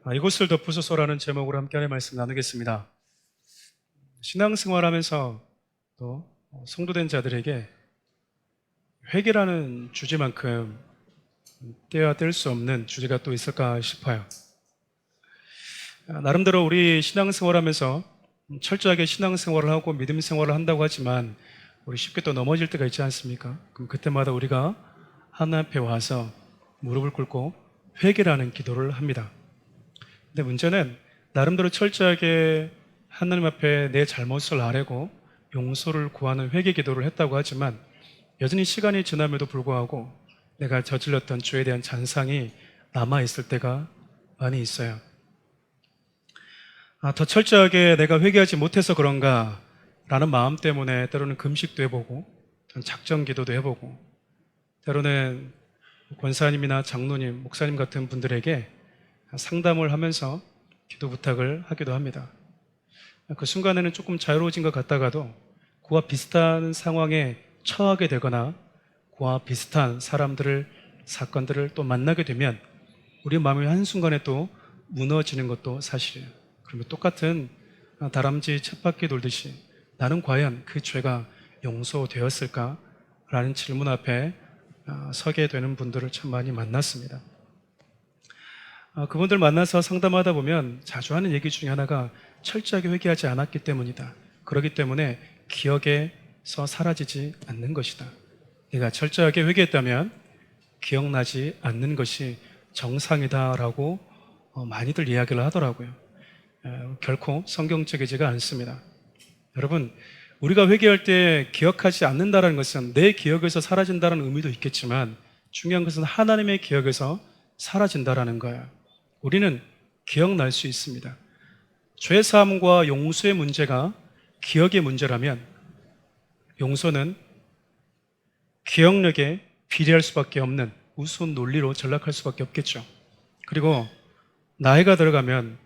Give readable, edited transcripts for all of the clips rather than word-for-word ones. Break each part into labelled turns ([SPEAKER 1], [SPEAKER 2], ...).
[SPEAKER 1] 이곳을 덮으소서라는 제목으로 함께하는 말씀 나누겠습니다. 신앙생활하면서 또 성도된 자들에게 회개라는 주제만큼 떼야 뗄 수 없는 주제가 또 있을까 싶어요. 나름대로 우리 신앙생활하면서 철저하게 신앙생활을 하고 믿음 생활을 한다고 하지만 우리 쉽게 또 넘어질 때가 있지 않습니까? 그럼 그때마다 우리가 하나님 앞에 와서 무릎을 꿇고 회개라는 기도를 합니다. 근데 문제는 나름대로 철저하게 하나님 앞에 내 잘못을 아뢰고 용서를 구하는 회개 기도를 했다고 하지만 여전히 시간이 지남에도 불구하고 내가 저질렀던 죄에 대한 잔상이 남아있을 때가 많이 있어요. 더 철저하게 내가 회개하지 못해서 그런가 라는 마음 때문에 때로는 금식도 해보고 작정 기도도 해보고 때로는 권사님이나 장로님, 목사님 같은 분들에게 상담을 하면서 기도 부탁을 하기도 합니다. 그 순간에는 조금 자유로워진 것 같다가도 그와 비슷한 상황에 처하게 되거나 그와 비슷한 사건들을 또 만나게 되면 우리 마음이 한순간에 또 무너지는 것도 사실이에요. 그러면 똑같은 다람쥐 쳇바퀴 돌듯이 나는 과연 그 죄가 용서되었을까? 라는 질문 앞에 서게 되는 분들을 참 많이 만났습니다. 그분들 만나서 상담하다 보면 자주 하는 얘기 중에 하나가 철저하게 회개하지 않았기 때문이다. 그렇기 때문에 기억에서 사라지지 않는 것이다. 내가 철저하게 회개했다면 기억나지 않는 것이 정상이다라고 많이들 이야기를 하더라고요. 결코 성경적이지가 않습니다. 여러분, 우리가 회개할 때 기억하지 않는다는 것은 내 기억에서 사라진다는 의미도 있겠지만 중요한 것은 하나님의 기억에서 사라진다는 거예요. 우리는 기억날 수 있습니다. 죄사함과 용서의 문제가 기억의 문제라면 용서는 기억력에 비례할 수밖에 없는 우스운 논리로 전락할 수밖에 없겠죠. 그리고 나이가 들어가면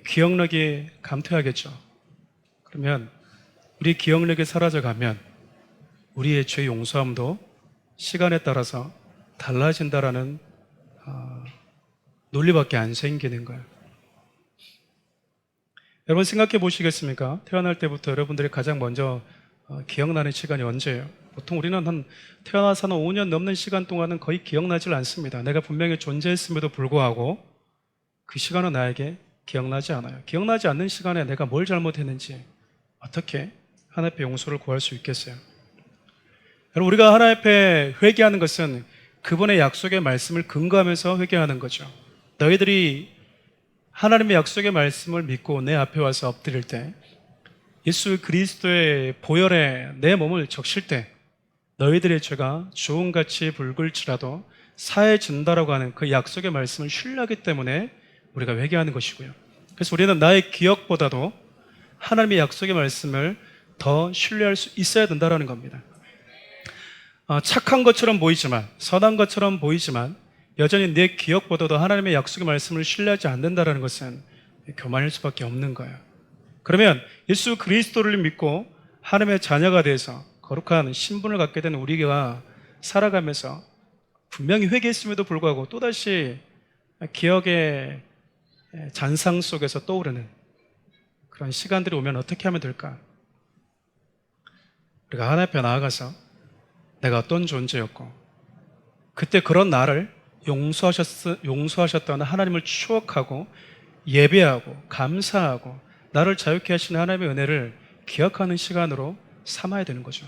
[SPEAKER 1] 기억력이 감퇴하겠죠. 그러면 우리 기억력이 사라져가면 우리의 죄 용서함도 시간에 따라서 달라진다라는 논리밖에 안 생기는 거예요. 여러분 생각해 보시겠습니까? 태어날 때부터 여러분들이 가장 먼저 기억나는 시간이 언제예요? 보통 우리는 태어나서 한 5년 넘는 시간 동안은 거의 기억나질 않습니다. 내가 분명히 존재했음에도 불구하고 그 시간은 나에게 기억나지 않아요. 기억나지 않는 시간에 내가 뭘 잘못했는지 어떻게 하나님 앞에 용서를 구할 수 있겠어요? 여러분, 우리가 하나님 앞에 회개하는 것은 그분의 약속의 말씀을 근거하면서 회개하는 거죠. 너희들이 하나님의 약속의 말씀을 믿고 내 앞에 와서 엎드릴 때 예수 그리스도의 보혈에 내 몸을 적실 때 너희들의 죄가 주홍같이 붉을지라도 사해진다라고 하는 그 약속의 말씀을 신뢰하기 때문에 우리가 회개하는 것이고요. 그래서 우리는 나의 기억보다도 하나님의 약속의 말씀을 더 신뢰할 수 있어야 된다는 겁니다. 착한 것처럼 보이지만, 선한 것처럼 보이지만 여전히 내 기억보다도 하나님의 약속의 말씀을 신뢰하지 않는다는 것은 교만일 수밖에 없는 거예요. 그러면 예수 그리스도를 믿고 하나님의 자녀가 돼서 거룩한 신분을 갖게 된 우리가 살아가면서 분명히 회개했음에도 불구하고 또다시 기억의 잔상 속에서 떠오르는 그런 시간들이 오면 어떻게 하면 될까? 우리가 하나님 앞에 나아가서 내가 어떤 존재였고 그때 그런 나를 용서하셨다는 하나님을 추억하고 예배하고 감사하고 나를 자유케 하시는 하나님의 은혜를 기억하는 시간으로 삼아야 되는 거죠.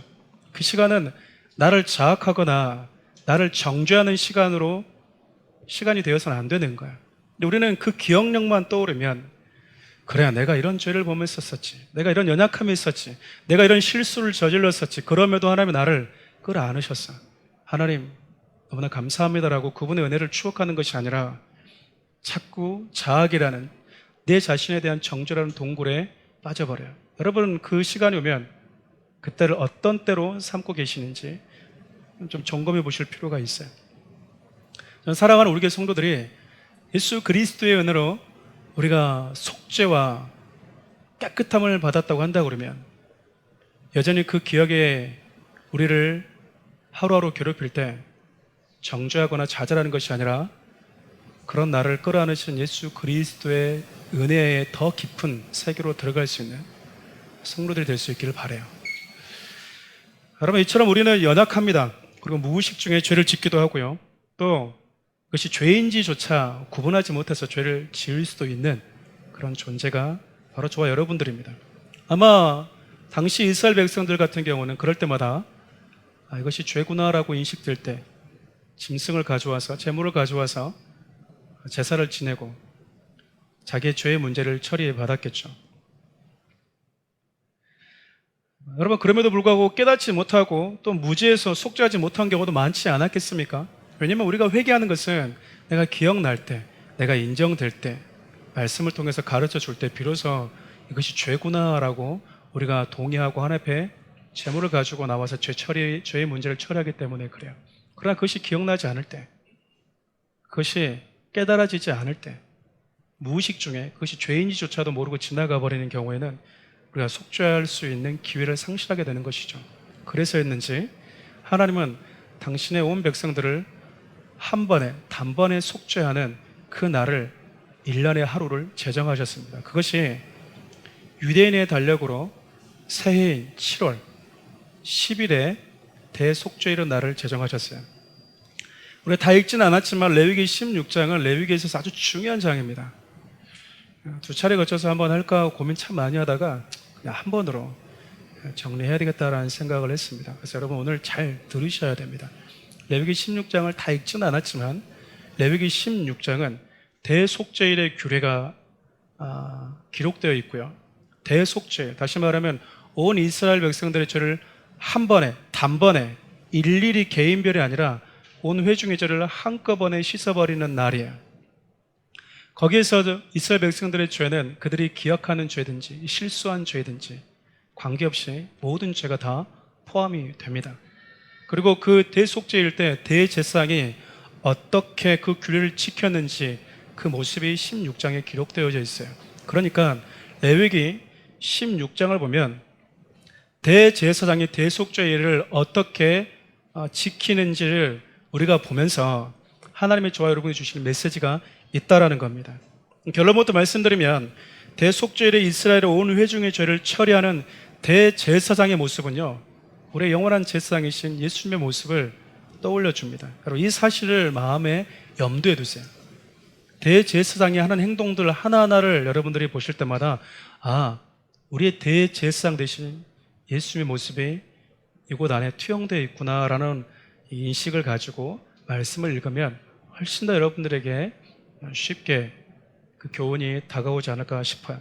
[SPEAKER 1] 그 시간은 나를 자학하거나 나를 정죄하는 시간이 되어서는 안 되는 거야. 근데 우리는 그 기억력만 떠오르면 그래, 내가 이런 죄를 범했었지, 내가 이런 연약함이 있었지, 내가 이런 실수를 저질렀었지, 그럼에도 하나님이 나를 끌어안으셨어. 하나님 너무나 감사합니다라고 그분의 은혜를 추억하는 것이 아니라 자꾸 자학이라는 내 자신에 대한 정죄라는 동굴에 빠져버려요. 여러분, 그 시간이 오면 그때를 어떤 때로 삼고 계시는지 좀 점검해 보실 필요가 있어요. 저는 사랑하는 우리 교회 성도들이 예수 그리스도의 은혜로 우리가 속죄와 깨끗함을 받았다고 한다 그러면 여전히 그 기억에 우리를 하루하루 괴롭힐 때 정죄하거나 좌절하는 것이 아니라 그런 나를 끌어안으신 예수 그리스도의 은혜의 더 깊은 세계로 들어갈 수 있는 성도들이 될 수 있기를 바라요. 여러분, 이처럼 우리는 연약합니다. 그리고 무의식 중에 죄를 짓기도 하고요. 또 그것이 죄인지조차 구분하지 못해서 죄를 지을 수도 있는 그런 존재가 바로 저와 여러분들입니다. 아마 당시 이스라엘 백성들 같은 경우는 그럴 때마다 이것이 죄구나라고 인식될 때 짐승을 가져와서, 제물을 가져와서 제사를 지내고 자기의 죄의 문제를 처리해 받았겠죠. 여러분, 그럼에도 불구하고 깨닫지 못하고 또 무지해서 속죄하지 못한 경우도 많지 않았겠습니까? 왜냐하면 우리가 회개하는 것은 내가 기억날 때, 내가 인정될 때, 말씀을 통해서 가르쳐 줄 때 비로소 이것이 죄구나라고 우리가 동의하고 하나님 앞에 제물을 가지고 나와서 죄의 문제를 처리하기 때문에 그래요. 그러나 그것이 기억나지 않을 때, 그것이 깨달아지지 않을 때, 무의식 중에 그것이 죄인지조차도 모르고 지나가 버리는 경우에는 우리가 속죄할 수 있는 기회를 상실하게 되는 것이죠. 그래서였는지 하나님은 당신의 온 백성들을 한 번에, 단번에 속죄하는 그 날을 1년의 하루를 제정하셨습니다. 그것이 유대인의 달력으로 새해인 7월 10일에 대속죄일의 날을 제정하셨어요. 우리가 다 읽지는 않았지만 레위기 16장은 레위기에 있어서 아주 중요한 장입니다. 두 차례 거쳐서 한번 할까 고민 참 많이 하다가 그냥 한 번으로 정리해야 되겠다라는 생각을 했습니다. 그래서 여러분 오늘 잘 들으셔야 됩니다. 레위기 16장을 다 읽지는 않았지만 레위기 16장은 대속죄일의 규례가 기록되어 있고요. 대속죄일, 다시 말하면 온 이스라엘 백성들의 죄를 한 번에, 단번에 일일이 개인별이 아니라 온 회중의 죄를 한꺼번에 씻어버리는 날이에요. 거기에서 이스라엘 백성들의 죄는 그들이 기억하는 죄든지 실수한 죄든지 관계없이 모든 죄가 다 포함이 됩니다. 그리고 그 대속죄일 때 대제사장이 어떻게 그 규례를 지켰는지 그 모습이 16장에 기록되어져 있어요. 그러니까 레위기 16장을 보면 대제사장이 대속죄일을 어떻게 지키는지를 우리가 보면서 하나님의 저와 여러분이 주시는 메시지가 있다라는 겁니다. 결론부터 말씀드리면 대속죄일에 이스라엘의 온 회중의 죄를 처리하는 대제사장의 모습은요, 우리의 영원한 제사장이신 예수님의 모습을 떠올려 줍니다. 이 사실을 마음에 염두에 두세요. 대제사장이 하는 행동들 하나하나를 여러분들이 보실 때마다 우리의 대제사장 되신 예수님의 모습이 이곳 안에 투영되어 있구나라는 인식을 가지고 말씀을 읽으면 훨씬 더 여러분들에게 쉽게 그 교훈이 다가오지 않을까 싶어요.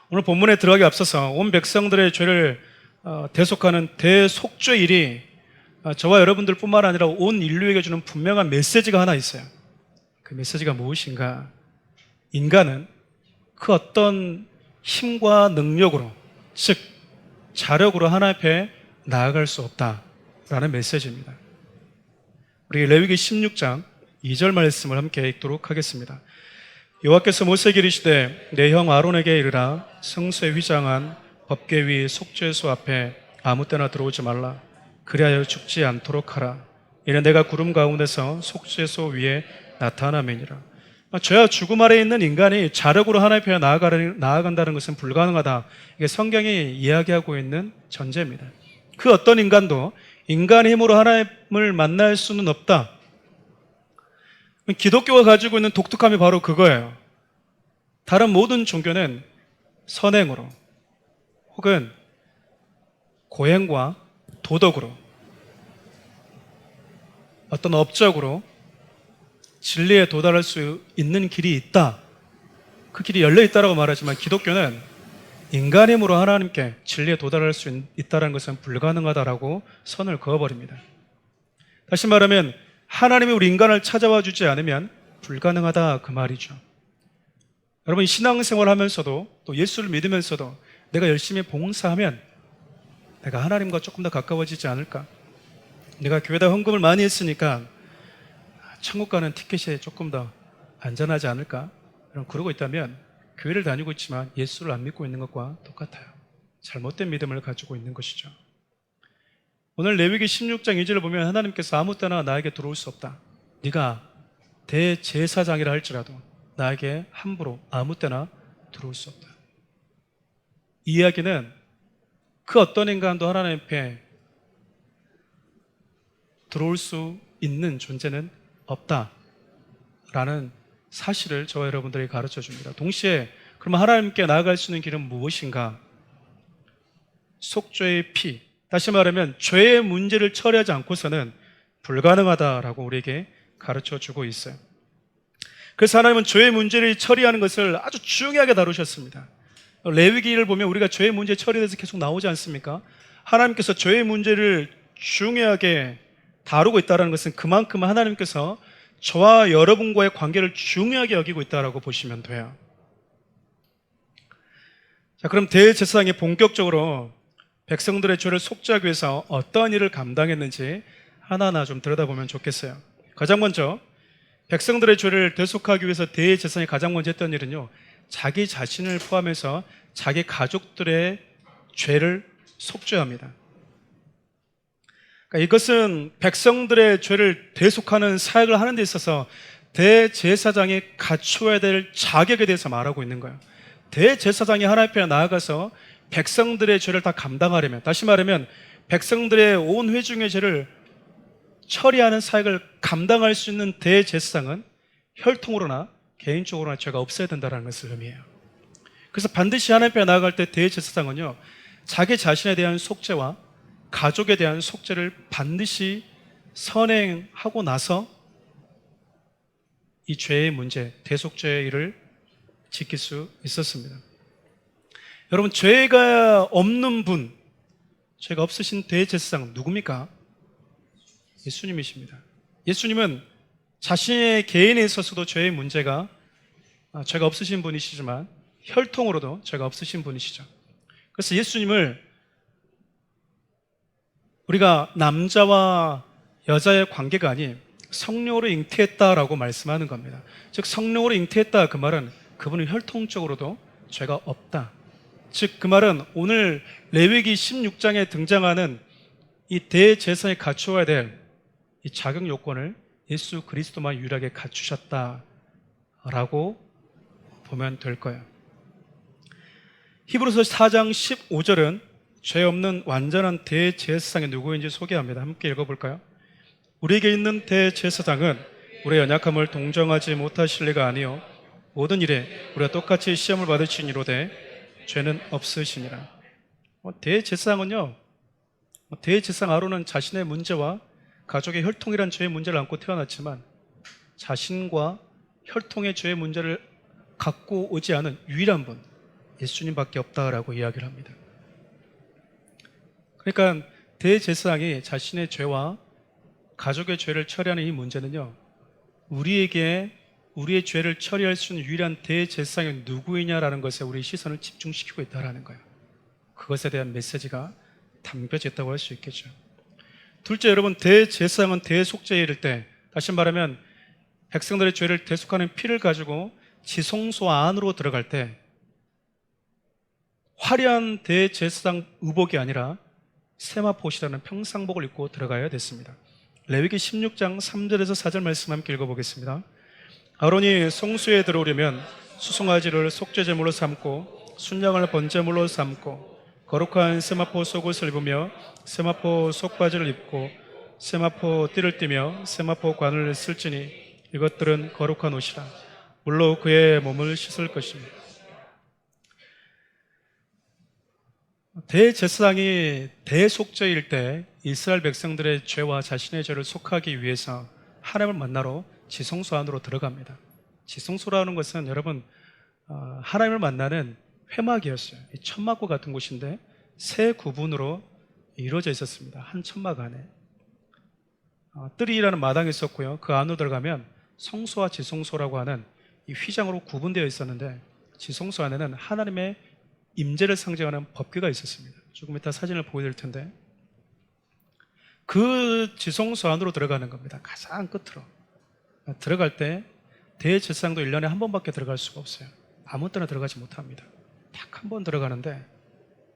[SPEAKER 1] 오늘 본문에 들어가기 앞서서 온 백성들의 죄를 대속하는 대속죄일이 저와 여러분들 뿐만 아니라 온 인류에게 주는 분명한 메시지가 하나 있어요. 그 메시지가 무엇인가? 인간은 그 어떤 힘과 능력으로, 즉 자력으로 하나님 앞에 나아갈 수 없다라는 메시지입니다. 우리 레위기 16장 2절 말씀을 함께 읽도록 하겠습니다. 여호와께서 모세에게 이르시되 내 형 아론에게 이르라 성소에 휘장한 법궤 위 속죄소 앞에 아무 때나 들어오지 말라. 그리하여 죽지 않도록 하라. 이는 내가 구름 가운데서 속죄소 위에 나타남이니라. 죄와 죽음 아래에 있는 인간이 자력으로 하나님 앞에 나아간다는 것은 불가능하다. 이게 성경이 이야기하고 있는 전제입니다. 그 어떤 인간도 인간의 힘으로 하나님을 만날 수는 없다. 기독교가 가지고 있는 독특함이 바로 그거예요. 다른 모든 종교는 선행으로 혹은 고행과 도덕으로 어떤 업적으로 진리에 도달할 수 있는 길이 있다. 그 길이 열려 있다라고 말하지만 기독교는 인간의 힘으로 하나님께 진리에 도달할 수 있다는 것은 불가능하다라고 선을 그어버립니다. 다시 말하면 하나님이 우리 인간을 찾아와 주지 않으면 불가능하다 그 말이죠. 여러분 신앙생활 하면서도 또 예수를 믿으면서도 내가 열심히 봉사하면 내가 하나님과 조금 더 가까워지지 않을까? 내가 교회다 헌금을 많이 했으니까 천국 가는 티켓이 조금 더 안전하지 않을까? 그러고 있다면 교회를 다니고 있지만 예수를 안 믿고 있는 것과 똑같아요. 잘못된 믿음을 가지고 있는 것이죠. 오늘 레위기 16장 2절을 보면 하나님께서 아무 때나 나에게 들어올 수 없다. 네가 대제사장이라 할지라도 나에게 함부로 아무 때나 들어올 수 없다. 이 이야기는 그 어떤 인간도 하나님 앞에 들어올 수 있는 존재는 없다라는 사실을 저와 여러분들에게 가르쳐 줍니다. 동시에 그러면 하나님께 나아갈 수 있는 길은 무엇인가? 속죄의 피, 다시 말하면 죄의 문제를 처리하지 않고서는 불가능하다라고 우리에게 가르쳐 주고 있어요. 그래서 하나님은 죄의 문제를 처리하는 것을 아주 중요하게 다루셨습니다. 레위기를 보면 우리가 죄의 문제 처리에 대해서 계속 나오지 않습니까? 하나님께서 죄의 문제를 중요하게 다루고 있다는 것은 그만큼 하나님께서 저와 여러분과의 관계를 중요하게 여기고 있다고 보시면 돼요. 자, 그럼 대제사장이 본격적으로 백성들의 죄를 속죄하기 위해서 어떠한 일을 감당했는지 하나하나 좀 들여다보면 좋겠어요. 가장 먼저 백성들의 죄를 대속하기 위해서 대제사장이 가장 먼저 했던 일은요, 자기 자신을 포함해서 자기 가족들의 죄를 속죄합니다. 그러니까 이것은 백성들의 죄를 대속하는 사역을 하는 데 있어서 대제사장이 갖추어야 될 자격에 대해서 말하고 있는 거예요. 대제사장이 하나님 앞에 나아가서 백성들의 죄를 다 감당하려면, 다시 말하면 백성들의 온 회중의 죄를 처리하는 사역을 감당할 수 있는 대제사장은 혈통으로나 개인적으로나 죄가 없어야 된다는 것을 의미해요. 그래서 반드시 하나님 앞에 나아갈 때 대제사장은요, 자기 자신에 대한 속죄와 가족에 대한 속죄를 반드시 선행하고 나서 이 죄의 문제, 대속죄의 일을 지킬 수 있었습니다. 여러분, 죄가 없는 분, 죄가 없으신 대제사장 누굽니까? 예수님이십니다. 예수님은 자신의 개인에 있어서도 죄의 문제가 죄가 없으신 분이시지만 혈통으로도 죄가 없으신 분이시죠. 그래서 예수님을 우리가 남자와 여자의 관계가 아닌 성령으로 잉태했다라고 말씀하는 겁니다. 즉 성령으로 잉태했다, 그 말은 그분은 혈통적으로도 죄가 없다. 즉 그 말은 오늘 레위기 16장에 등장하는 이 대제사장이 갖추어야 될 이 자격 요건을 예수 그리스도만 유일하게 갖추셨다라고 보면 될 거예요. 히브리서 4장 15절은 죄 없는 완전한 대제사장이 누구인지 소개합니다. 함께 읽어볼까요? 우리에게 있는 대제사장은 우리의 연약함을 동정하지 못하실 리가 아니요 모든 일에 우리가 똑같이 시험을 받으시니로되 죄는 없으시니라. 대제사장은요, 대제사장 아론은 자신의 문제와 가족의 혈통이란 죄의 문제를 안고 태어났지만 자신과 혈통의 죄의 문제를 갖고 오지 않은 유일한 분, 예수님밖에 없다라고 이야기를 합니다. 그러니까 대제사장이 자신의 죄와 가족의 죄를 처리하는 이 문제는요, 우리에게 우리의 죄를 처리할 수 있는 유일한 대제사장이 누구이냐라는 것에 우리의 시선을 집중시키고 있다는 거예요. 그것에 대한 메시지가 담겨져 있다고 할 수 있겠죠. 둘째, 여러분, 대제사장은 대속죄에 이를 때, 다시 말하면 백성들의 죄를 대속하는 피를 가지고 지성소 안으로 들어갈 때 화려한 대제사장 의복이 아니라 세마포시라는 평상복을 입고 들어가야 됐습니다. 레위기 16장 3절에서 4절 말씀 함께 읽어보겠습니다. 아론이 성소에 들어오려면 수송아지를 속죄제물로 삼고 순양을 번제물로 삼고 거룩한 세마포 속옷을 입으며 세마포 속바지를 입고 세마포 띠를 띠며 세마포 관을 쓸지니 이것들은 거룩한 옷이라. 물로 그의 몸을 씻을 것입니다. 대제사장이 대속죄일 때 이스라엘 백성들의 죄와 자신의 죄를 속하기 위해서 하나님을 만나러 지성소 안으로 들어갑니다. 지성소라는 것은 여러분, 하나님을 만나는 회막이었어요. 천막과 같은 곳인데 세 구분으로 이루어져 있었습니다. 한 천막 안에 뜰이라는 마당이 있었고요, 그 안으로 들어가면 성소와 지성소라고 하는 이 휘장으로 구분되어 있었는데 지성소 안에는 하나님의 임재를 상징하는 법궤가 있었습니다. 조금 이따 사진을 보여드릴 텐데 그 지성소 안으로 들어가는 겁니다. 가장 끝으로 들어갈 때 대제사장도 1년에 한 번밖에 들어갈 수가 없어요. 아무 때나 들어가지 못합니다. 딱 한 번 들어가는데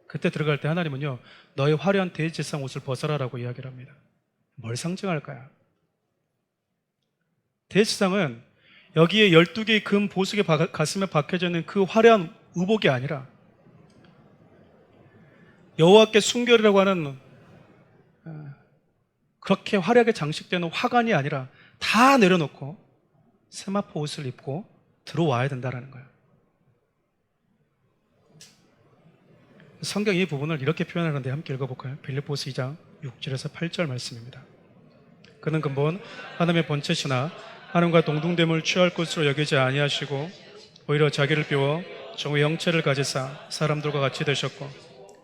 [SPEAKER 1] 그때 들어갈 때 하나님은요, 너의 화려한 대제사장 옷을 벗어라라고 이야기를 합니다. 뭘 상징할까요? 대제사장은 여기에 12개의 금 보석이 가슴에 박혀져 있는 그 화려한 의복이 아니라 여호와께 순결이라고 하는 그렇게 화려하게 장식되는 화관이 아니라 다 내려놓고 세마포 옷을 입고 들어와야 된다는 거예요. 성경 이 부분을 이렇게 표현하는데 함께 읽어볼까요? 빌립보서 2장 6절에서 8절 말씀입니다. 그는 근본 하나님의 본체시나 하나님과 동등됨을 취할 것으로 여기지 아니하시고 오히려 자기를 비워 종의 형체를 가지사 사람들과 같이 되셨고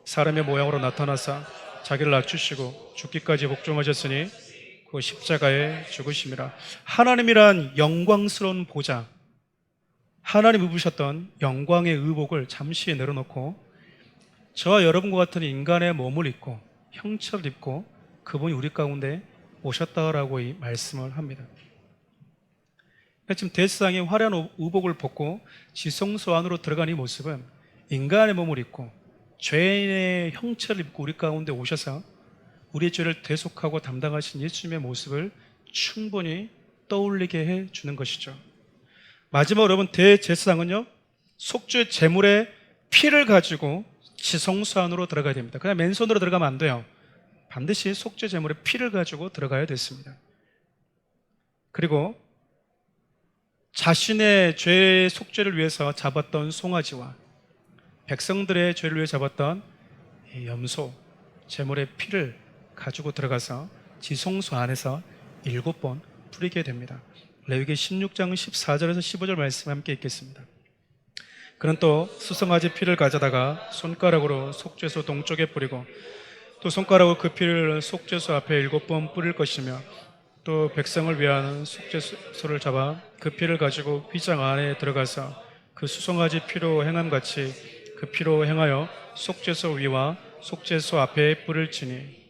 [SPEAKER 1] 사람의 모양으로 나타나사 자기를 낮추시고 죽기까지 복종하셨으니 그 십자가에 죽으심이라. 하나님이란 영광스러운 보좌, 하나님 입으셨던 영광의 의복을 잠시 내려놓고 저와 여러분과 같은 인간의 몸을 입고 형체를 입고 그분이 우리 가운데 오셨다라고 이 말씀을 합니다. 지금 대제사장이 화려한 의복을 벗고 지성소 안으로 들어간 이 모습은 인간의 몸을 입고 죄인의 형체를 입고 우리 가운데 오셔서 우리의 죄를 대속하고 담당하신 예수님의 모습을 충분히 떠올리게 해주는 것이죠. 마지막으로 여러분, 대제사장은요 속죄 제물의 피를 가지고 지성소 안으로 들어가야 됩니다. 그냥 맨손으로 들어가면 안 돼요. 반드시 속죄 제물의 피를 가지고 들어가야 됐습니다. 그리고 자신의 죄의 속죄를 위해서 잡았던 송아지와 백성들의 죄를 위해 잡았던 염소 제물의 피를 가지고 들어가서 지성소 안에서 7번 뿌리게 됩니다. 레위기 16장 14절에서 15절 말씀 함께 읽겠습니다. 그는 또 수송아지 피를 가져다가 손가락으로 속죄소 동쪽에 뿌리고 또 손가락으로 그 피를 속죄소 앞에 7번 뿌릴 것이며 또 백성을 위한 속죄소를 잡아 그 피를 가지고 휘장 안에 들어가서 그 수송아지 피로 행함같이 그 피로 행하여 속죄소 위와 속죄소 앞에 뿌릴지니.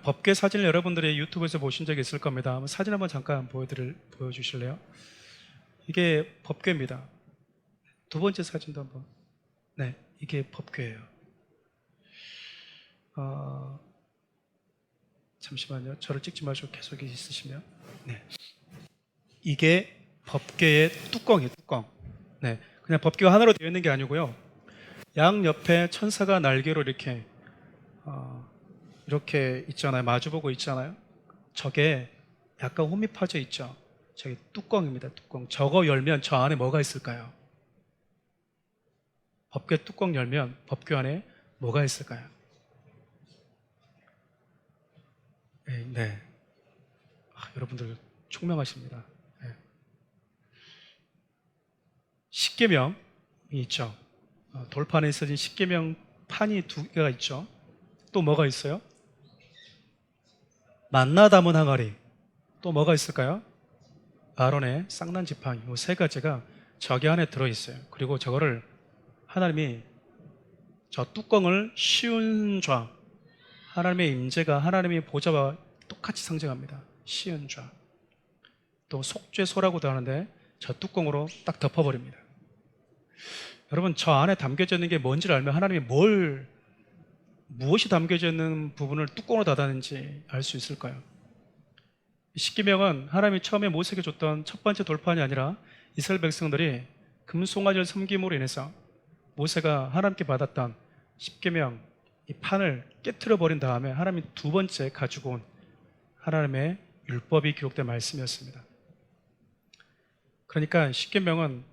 [SPEAKER 1] 법궤 사진을 여러분들이 유튜브에서 보신 적이 있을 겁니다. 사진 한번 잠깐 보여주실래요? 이게 법궤입니다. 두 번째 사진도 한번. 네, 이게 법궤예요. 잠시만요. 저를 찍지 마시고 계속 있으시면. 네, 이게 법궤의 뚜껑이에요. 뚜껑. 네, 그냥 법궤가 하나로 되어 있는 게 아니고요. 양 옆에 천사가 날개로 이렇게 있잖아요. 마주보고 있잖아요. 저게 약간 홈이 파져 있죠. 저게 뚜껑입니다. 뚜껑. 저거 열면 저 안에 뭐가 있을까요? 법궤 뚜껑 열면 법궤 안에 뭐가 있을까요? 네. 여러분들 총명하십니다. 네. 십계명이 있죠. 돌판에 있어진 십계명 판이 2개가 있죠. 또 뭐가 있어요? 만나 담은 항아리. 또 뭐가 있을까요? 아론의 쌍난 지팡이. 이 3가지가 저기 안에 들어있어요. 그리고 저거를 하나님이 저 뚜껑을 시운 좌, 하나님의 임재가 하나님의 보좌와 똑같이 상징합니다. 시운 좌. 또 속죄소라고도 하는데 저 뚜껑으로 딱 덮어버립니다. 여러분, 저 안에 담겨져 있는 게 뭔지를 알면 하나님이 무엇이 담겨져 있는 부분을 뚜껑으로 닫았는지 알 수 있을까요? 십계명은 하나님이 처음에 모세에게 줬던 첫 번째 돌판이 아니라 이스라엘 백성들이 금송아지를 섬김으로 인해서 모세가 하나님께 받았던 십계명 이 판을 깨트려 버린 다음에 하나님이 2번째 가지고 온 하나님의 율법이 기록된 말씀이었습니다. 그러니까 십계명은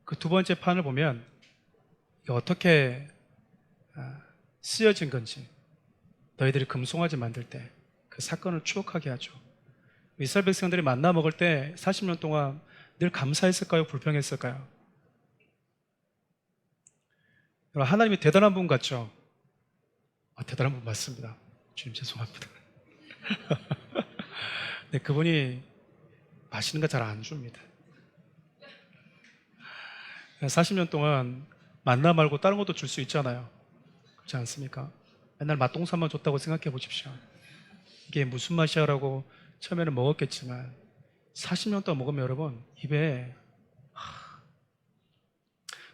[SPEAKER 1] 그 2번째 판을 보면 어떻게 쓰여진 건지, 너희들이 금송아지 만들 때 그 사건을 추억하게 하죠. 이스라엘 백성들이 만나 먹을 때 40년 동안 늘 감사했을까요? 불평했을까요? 하나님이 대단한 분 같죠? 대단한 분 맞습니다. 주님 죄송합니다. 네, 그분이 맛있는 거 잘 안 줍니다. 40년 동안 만나 말고 다른 것도 줄 수 있잖아요. 그렇지 않습니까? 맨날 맛동산만 줬다고 생각해 보십시오. 이게 무슨 맛이야 라고 처음에는 먹었겠지만 40년 동안 먹으면 여러분 입에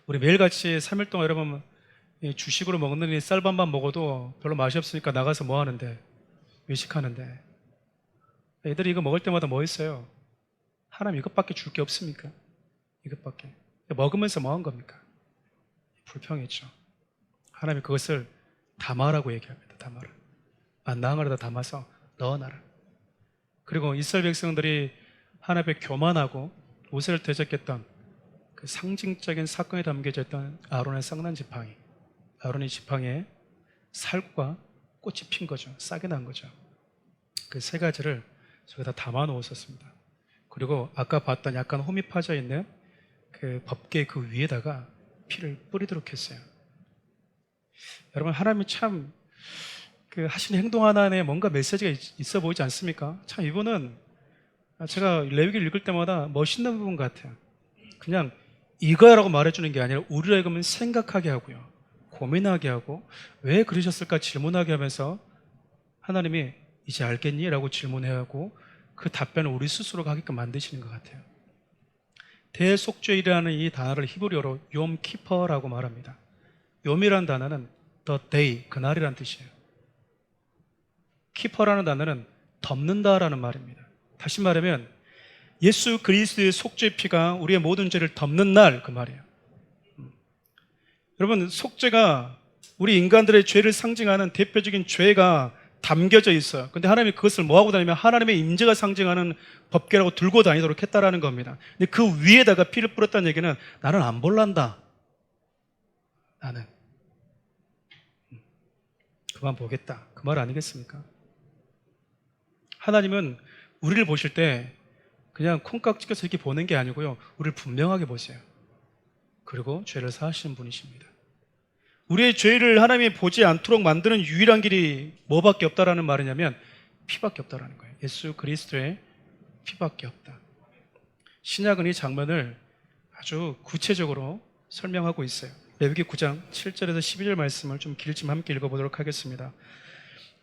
[SPEAKER 1] 우리 매일같이 3일 동안 여러분 주식으로 먹는 이 쌀밥만 먹어도 별로 맛이 없으니까 나가서 뭐 하는데? 외식하는데 애들이 이거 먹을 때마다 뭐 했어요? 하나님 이것밖에 줄 게 없습니까? 이것밖에. 먹으면서 뭐 한 겁니까? 불평했죠. 하나님이 그것을 담아라고 얘기합니다. 담아라. 만나항아리에다 담아서 넣어놔라. 그리고 이스라엘 백성들이 하나님 앞에 교만하고 모세를 대적했던 그 상징적인 사건에 담겨져 있던 아론의 쌍난 지팡이, 아론의 지팡이에 살과 꽃이 핀 거죠. 싹이 난 거죠. 그 세 가지를 저기다 담아 놓았었습니다. 그리고 아까 봤던 약간 홈이 파져 있는 그 법궤 그 위에다가 피를 뿌리도록 했어요. 여러분, 하나님이 참 그 하신 행동 하나에 뭔가 메시지가 있어 보이지 않습니까? 참 이분은 제가 레위기를 읽을 때마다 멋있는 부분 같아요. 그냥 이거야라고 말해주는 게 아니라 우리를 하여금 생각하게 하고요, 고민하게 하고 왜 그러셨을까 질문하게 하면서 하나님이 이제 알겠니? 라고 질문해야 하고 그 답변을 우리 스스로가 하게끔 만드시는 것 같아요. 대속죄이라는 이 단어를 히브리어로 욤키퍼라고 말합니다. 욤이라는 단어는 the day, 그날이라는 뜻이에요. 키퍼라는 단어는 덮는다라는 말입니다. 다시 말하면 예수 그리스도의 속죄 피가 우리의 모든 죄를 덮는 날, 그 말이에요. 여러분, 속죄가 우리 인간들의 죄를 상징하는 대표적인 죄가 담겨져 있어요. 근데 하나님이 그것을 뭐하고 다니면 하나님의 임재가 상징하는 법궤라고 들고 다니도록 했다라는 겁니다. 근데 그 위에다가 피를 뿌렸다는 얘기는 나는 안 볼란다. 나는 그만 보겠다. 그 말 아니겠습니까? 하나님은 우리를 보실 때 그냥 콩깍 찍어서 이렇게 보는 게 아니고요, 우리를 분명하게 보세요. 그리고 죄를 사하시는 분이십니다. 우리의 죄를 하나님이 보지 않도록 만드는 유일한 길이 뭐밖에 없다라는 말이냐면 피밖에 없다라는 거예요. 예수 그리스도의 피밖에 없다. 신약은 이 장면을 아주 구체적으로 설명하고 있어요. 레위기 9장 7절에서 12절 말씀을 좀 길지만 함께 읽어보도록 하겠습니다.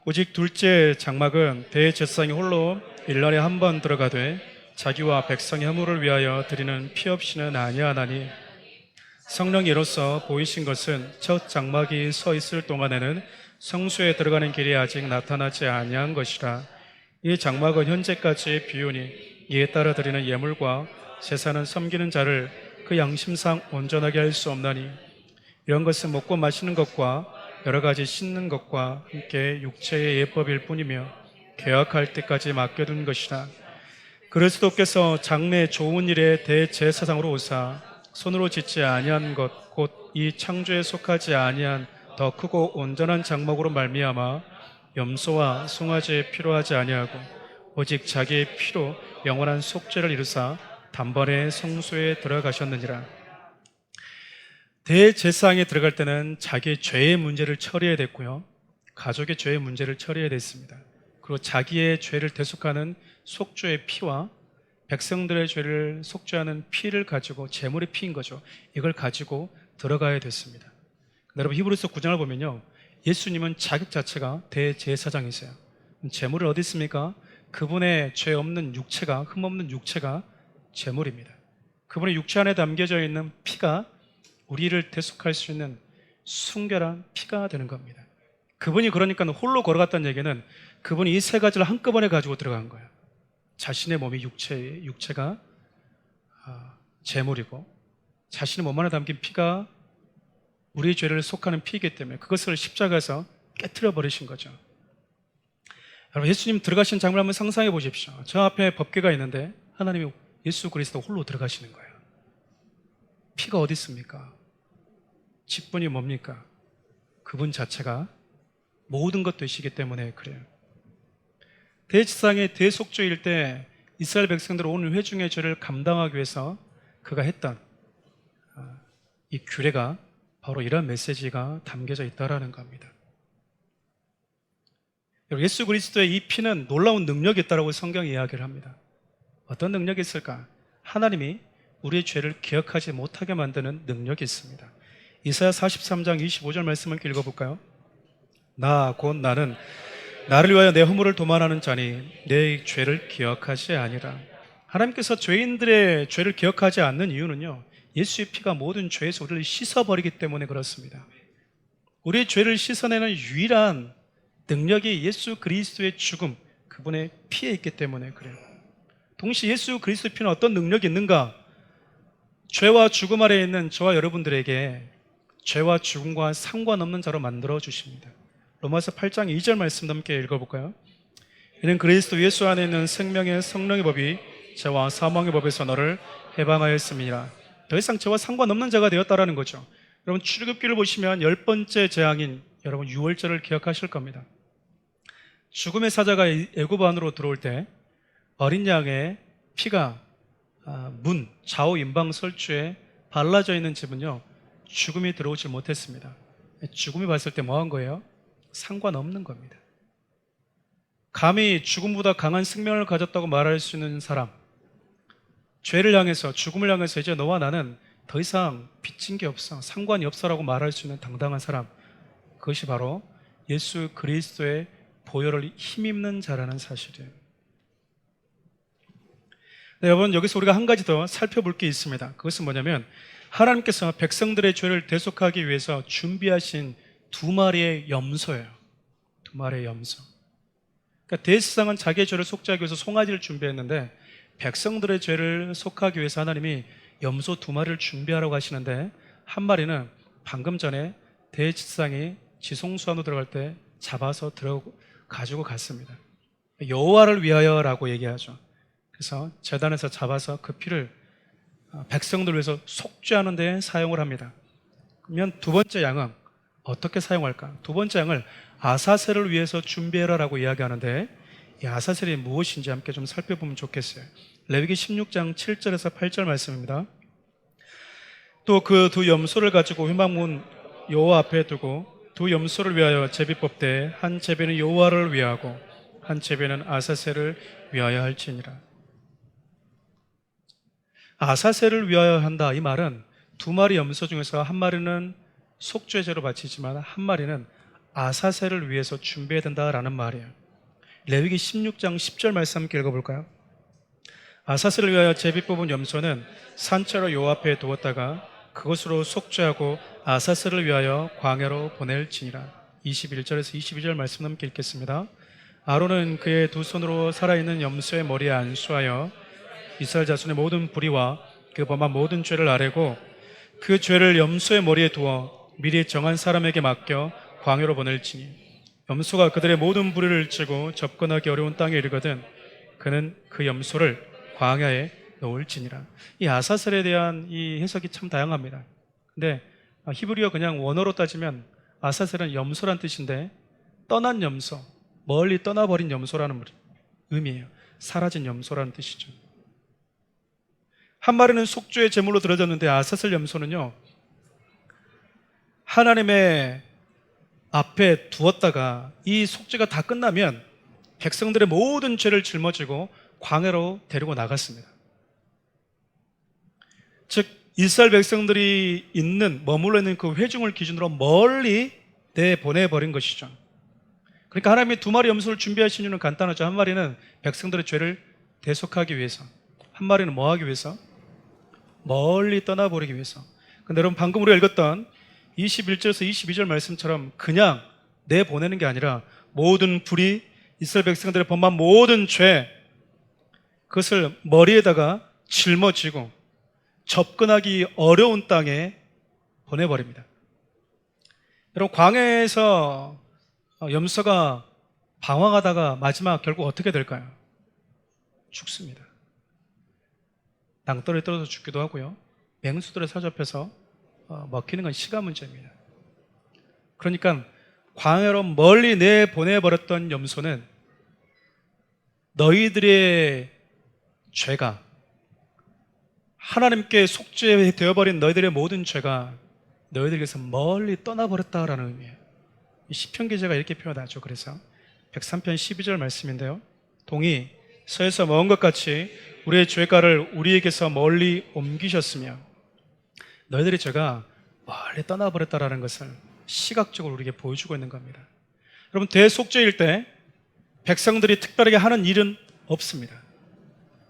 [SPEAKER 1] 오직 둘째 장막은 대제사장이 홀로 1년에 한 번 들어가되 자기와 백성의 허물을 위하여 드리는 피 없이는 아니하나니 성령이 이로써 보이신 것은 첫 장막이 서 있을 동안에는 성소에 들어가는 길이 아직 나타나지 아니한 것이라. 이 장막은 현재까지 비우니 이에 따라 드리는 예물과 제사는 섬기는 자를 그 양심상 온전하게 할 수 없나니 이런 것은 먹고 마시는 것과 여러 가지 씻는 것과 함께 육체의 예법일 뿐이며 개혁할 때까지 맡겨둔 것이라. 그리스도께서 장래 좋은 일에 대제사장으로 오사 손으로 짓지 아니한 것 곧 이 창조에 속하지 아니한 더 크고 온전한 장막으로 말미암아 염소와 송아지에 필요하지 아니하고 오직 자기의 피로 영원한 속죄를 이루사 단번에 성소에 들어가셨느니라. 대제사장에 들어갈 때는 자기의 죄의 문제를 처리해야 됐고요, 가족의 죄의 문제를 처리해야 됐습니다. 그리고 자기의 죄를 대속하는 속죄의 피와 백성들의 죄를 속죄하는 피를 가지고, 제물의 피인 거죠, 이걸 가지고 들어가야 됐습니다. 여러분, 히브리서 9장을 보면요, 예수님은 자격 자체가 대제사장이세요. 제물이 어디 있습니까? 그분의 죄 없는 육체가, 흠 없는 육체가 제물입니다. 그분의 육체 안에 담겨져 있는 피가 우리를 대속할 수 있는 순결한 피가 되는 겁니다. 그분이 그러니까 홀로 걸어갔다는 얘기는 그분이 이 세 가지를 한꺼번에 가지고 들어간 거예요. 자신의 몸이 육체가 제물이고 자신의 몸 안에 담긴 피가 우리의 죄를 속하는 피이기 때문에 그것을 십자가에서 깨트려 버리신 거죠. 여러분, 예수님 들어가신 장면을 한번 상상해 보십시오. 저 앞에 법궤가 있는데 하나님이 예수 그리스도 홀로 들어가시는 거예요. 피가 어디 있습니까? 직분이 뭡니까? 그분 자체가 모든 것 되시기 때문에 그래요. 대제사장의 대속죄일 때 이스라엘 백성들 온 회중의 죄를 감당하기 위해서 그가 했던 이 규례가 바로 이런 메시지가 담겨져 있다는 겁니다. 예수 그리스도의 이 피는 놀라운 능력이 있다고 성경이 이야기를 합니다. 어떤 능력이 있을까? 하나님이 우리의 죄를 기억하지 못하게 만드는 능력이 있습니다. 이사야 43장 25절 말씀을 읽어볼까요? 나 곧 나는 나를 위하여 내 허물을 도말하는 자니 내 죄를 기억하지 아니라. 하나님께서 죄인들의 죄를 기억하지 않는 이유는요, 예수의 피가 모든 죄에서 우리를 씻어버리기 때문에 그렇습니다. 우리의 죄를 씻어내는 유일한 능력이 예수 그리스도의 죽음, 그 그분의 피에 있기 때문에 그래요. 동시에 예수 그리스도의 피는 어떤 능력이 있는가? 죄와 죽음 아래에 있는 저와 여러분들에게 죄와 죽음과 상관없는 자로 만들어 주십니다. 로마서 8장 2절 말씀 함께 읽어볼까요? 이는 그리스도 예수 안에 있는 생명의 성령의 법이 죄와 사망의 법에서 너를 해방하였습니다. 더 이상 죄와 상관없는 자가 되었다라는 거죠. 여러분 출애굽기를 보시면 10번째 재앙인 여러분 유월절을 기억하실 겁니다. 죽음의 사자가 애굽 안으로 들어올 때 어린 양의 피가 문 좌우 임방 설주에 발라져 있는 집은요 죽음이 들어오질 못했습니다. 죽음이 봤을 때 뭐 한 거예요? 상관없는 겁니다. 감히 죽음보다 강한 생명을 가졌다고 말할 수 있는 사람, 죄를 향해서 죽음을 향해서 이제 너와 나는 더 이상 빚진 게 없어, 상관이 없어라고 말할 수 있는 당당한 사람, 그것이 바로 예수 그리스도의 보혈을 힘입는 자라는 사실이에요. 네, 여러분 여기서 우리가 한 가지 더 살펴볼 게 있습니다. 그것은 뭐냐면 하나님께서 백성들의 죄를 대속하기 위해서 준비하신 두 마리의 염소예요. 두 마리의 염소. 그러니까 대세상은 자기의 죄를 속죄하기 위해서 송아지를 준비했는데 백성들의 죄를 속하기 위해서 하나님이 염소 두 마리를 준비하라고 하시는데 한 마리는 방금 전에 대제사장이 지성소안으로 들어갈 때 잡아서 가지고 갔습니다. 여호와를 위하여라고 얘기하죠. 그래서 제단에서 잡아서 그 피를 백성들을 위해서 속죄하는 데 사용을 합니다. 그러면 두 번째 양은 어떻게 사용할까? 두 번째 양을 아사셀을 위해서 준비해라라고 이야기하는데 이 아사셀이 무엇인지 함께 좀 살펴보면 좋겠어요. 레위기 16장 7절에서 8절 말씀입니다. 또 그 두 염소를 가지고 회막문 여호와 앞에 두고 두 염소를 위하여 제비 뽑되 한 제비는 여호와를 위하고 한 제비는 아사셀을 위하여 할지니라. 아사셀을 위하여 한다, 이 말은 두 마리 염소 중에서 한 마리는 속죄제로 바치지만 한 마리는 아사셀을 위해서 준비해야 된다라는 말이에요. 레위기 16장 10절 말씀 함께 읽어볼까요? 아사셀을 위하여 제비 뽑은 염소는 산채로 요 앞에 두었다가 그것으로 속죄하고 아사셀을 위하여 광야로 보낼지니라. 21절에서 22절 말씀 함께 읽겠습니다. 아론은 그의 두 손으로 살아있는 염소의 머리에 안수하여 이스라엘 자손의 모든 불의와 그 범한 모든 죄를 아뢰고 그 죄를 염소의 머리에 두어 미리 정한 사람에게 맡겨 광야로 보낼지니 염소가 그들의 모든 불의를 지고 접근하기 어려운 땅에 이르거든 그는 그 염소를 광야에 놓을지니라. 이 아사셀에 대한 이 해석이 참 다양합니다. 근데 히브리어 그냥 원어로 따지면 아사셀은 염소란 뜻인데 떠난 염소, 멀리 떠나버린 염소라는 의미예요. 사라진 염소라는 뜻이죠. 한 마리는 속죄의 제물로 드려졌는데 아사셀 염소는요 하나님의 앞에 두었다가 이 속죄가 다 끝나면 백성들의 모든 죄를 짊어지고 광야로 데리고 나갔습니다. 즉 이스라엘 백성들이 머물러 있는 그 회중을 기준으로 멀리 내보내버린 것이죠. 그러니까 하나님이 두 마리 염소를 준비하신 이유는 간단하죠. 한 마리는 백성들의 죄를 대속하기 위해서, 한 마리는 뭐 하기 위해서? 멀리 떠나버리기 위해서. 근데 여러분 방금 우리가 읽었던 21절에서 22절 말씀처럼 그냥 내보내는 게 아니라 모든 불의, 이스라엘 백성들의 범한 모든 죄, 그것을 머리에다가 짊어지고 접근하기 어려운 땅에 보내버립니다. 여러분 광야에서 염소가 방황하다가 마지막 결국 어떻게 될까요? 죽습니다. 낭떠러에 떨어져 죽기도 하고요. 맹수들에 사로잡혀서 먹히는 건 시간 문제입니다. 그러니까 광야로 멀리 내보내버렸던 염소는 너희들의 죄가, 하나님께 속죄되어버린 너희들의 모든 죄가 너희들에게서 멀리 떠나버렸다라는 의미예요. 시편 기자가 이렇게 표현하죠. 그래서 103편 12절 말씀인데요, 동이 서에서 먼 것 같이 우리의 죄가를 우리에게서 멀리 옮기셨으며, 너희들의 죄가 멀리 떠나버렸다라는 것을 시각적으로 우리에게 보여주고 있는 겁니다. 여러분 대속죄일 때 백성들이 특별하게 하는 일은 없습니다.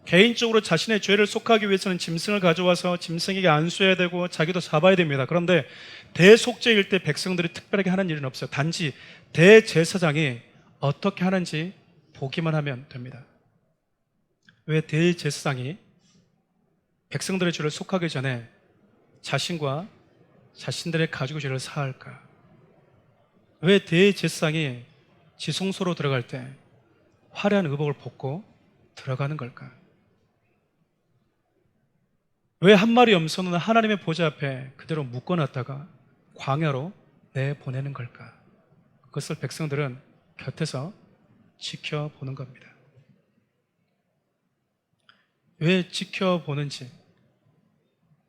[SPEAKER 1] 개인적으로 자신의 죄를 속하기 위해서는 짐승을 가져와서 짐승에게 안수해야 되고 자기도 잡아야 됩니다. 그런데 대속죄일 때 백성들이 특별하게 하는 일은 없어요. 단지 대제사장이 어떻게 하는지 보기만 하면 됩니다. 왜 대제사장이 백성들의 죄를 속하기 전에 자신과 자신들의 가족의 죄를 사할까? 왜 대제사장이 지성소로 들어갈 때 화려한 의복을 벗고 들어가는 걸까? 왜 한 마리 염소는 하나님의 보좌 앞에 그대로 묶어놨다가 광야로 내보내는 걸까? 그것을 백성들은 곁에서 지켜보는 겁니다. 왜 지켜보는지,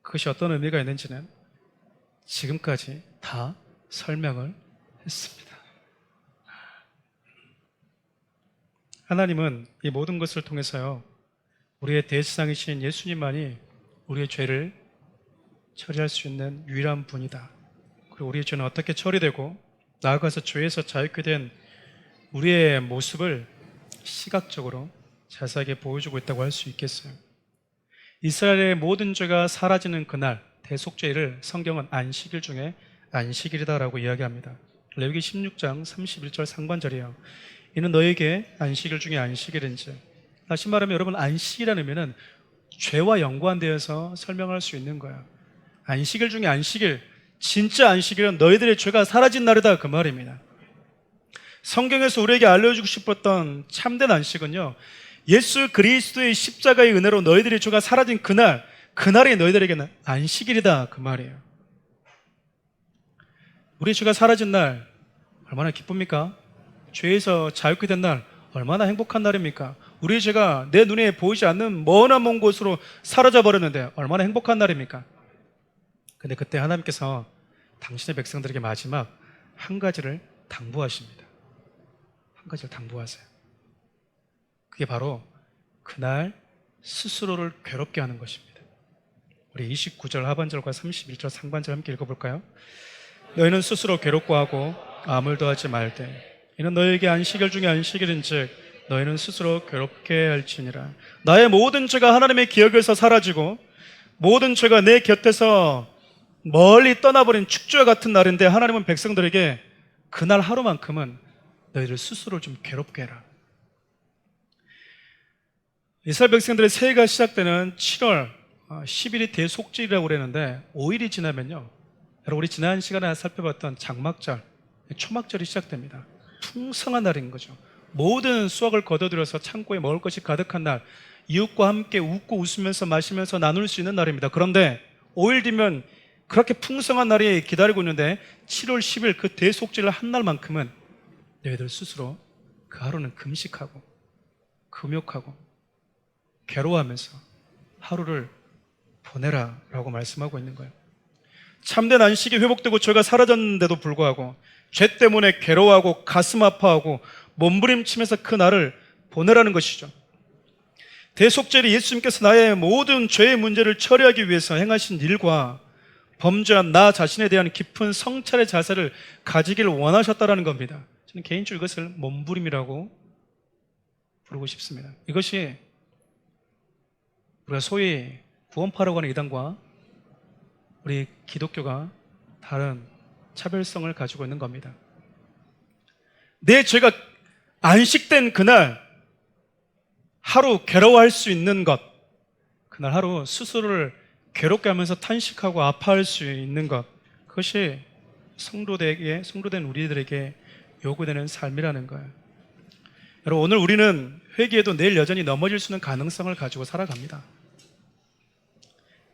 [SPEAKER 1] 그것이 어떤 의미가 있는지는 지금까지 다 설명을 했습니다. 하나님은 이 모든 것을 통해서요, 우리의 대제사장이신 예수님만이 우리의 죄를 처리할 수 있는 유일한 분이다. 그리고 우리의 죄는 어떻게 처리되고 나아가서 죄에서 자유케 된 우리의 모습을 시각적으로 자세하게 보여주고 있다고 할 수 있겠어요. 이스라엘의 모든 죄가 사라지는 그날, 대속죄를 성경은 안식일 중에 안식일이다라고 이야기합니다. 레위기 16장 31절 상반절이에요. 이는 너에게 안식일 중에 안식일인지. 다시 말하면 여러분, 안식이라는 의미는 죄와 연관되어서 설명할 수 있는 거예요. 안식일 중에 안식일, 진짜 안식일은 너희들의 죄가 사라진 날이다, 그 말입니다. 성경에서 우리에게 알려주고 싶었던 참된 안식은요, 예수 그리스도의 십자가의 은혜로 너희들의 죄가 사라진 그날, 그날이 너희들에게는 안식일이다, 그 말이에요. 우리 죄가 사라진 날 얼마나 기쁩니까? 죄에서 자유케 된 날 얼마나 행복한 날입니까? 우리 죄가 내 눈에 보이지 않는 머나 먼 곳으로 사라져 버렸는데 얼마나 행복한 날입니까? 근데 그때 하나님께서 당신의 백성들에게 마지막 한 가지를 당부하십니다. 한 가지를 당부하세요. 그게 바로 그날 스스로를 괴롭게 하는 것입니다. 우리 29절 하반절과 31절 상반절 함께 읽어볼까요? 너희는 스스로 괴롭고하고 아무 일도 하지 말되 이는 너희에게 안식일 중에 안식일인즉 너희는 스스로 괴롭게 할지니라. 나의 모든 죄가 하나님의 기억에서 사라지고 모든 죄가 내 곁에서 멀리 떠나버린 축제와 같은 날인데, 하나님은 백성들에게 그날 하루만큼은 너희들 스스로 좀 괴롭게 해라. 이스라엘 백성들의 새해가 시작되는 7월 10일이 대속죄라고 그랬는데 5일이 지나면요, 여러분, 우리 지난 시간에 살펴봤던 장막절, 초막절이 시작됩니다. 풍성한 날인 거죠. 모든 수확을 거둬들여서 창고에 먹을 것이 가득한 날, 이웃과 함께 웃고 웃으면서 마시면서 나눌 수 있는 날입니다. 그런데 5일 뒤면 그렇게 풍성한 날이 기다리고 있는데 7월 10일 그 대속죄를 한 날만큼은 너희들 스스로 그 하루는 금식하고 금욕하고 괴로워하면서 하루를 보내라 라고 말씀하고 있는 거예요. 참된 안식이 회복되고 죄가 사라졌는데도 불구하고 죄 때문에 괴로워하고 가슴 아파하고 몸부림치면서 그 날을 보내라는 것이죠. 대속죄를 예수님께서 나의 모든 죄의 문제를 처리하기 위해서 행하신 일과 범죄한 나 자신에 대한 깊은 성찰의 자세를 가지기를 원하셨다는 겁니다. 저는 개인적으로 이것을 몸부림이라고 부르고 싶습니다. 이것이 우리가 소위 구원파라고 하는 이단과 우리 기독교가 다른 차별성을 가지고 있는 겁니다. 내 죄가 안식된 그날 하루 괴로워할 수 있는 것, 그날 하루 스스로를 괴롭게 하면서 탄식하고 아파할 수 있는 것, 그것이 성도된 우리들에게 요구되는 삶이라는 거예요. 여러분, 오늘 우리는 회개해도 내일 여전히 넘어질 수 있는 가능성을 가지고 살아갑니다.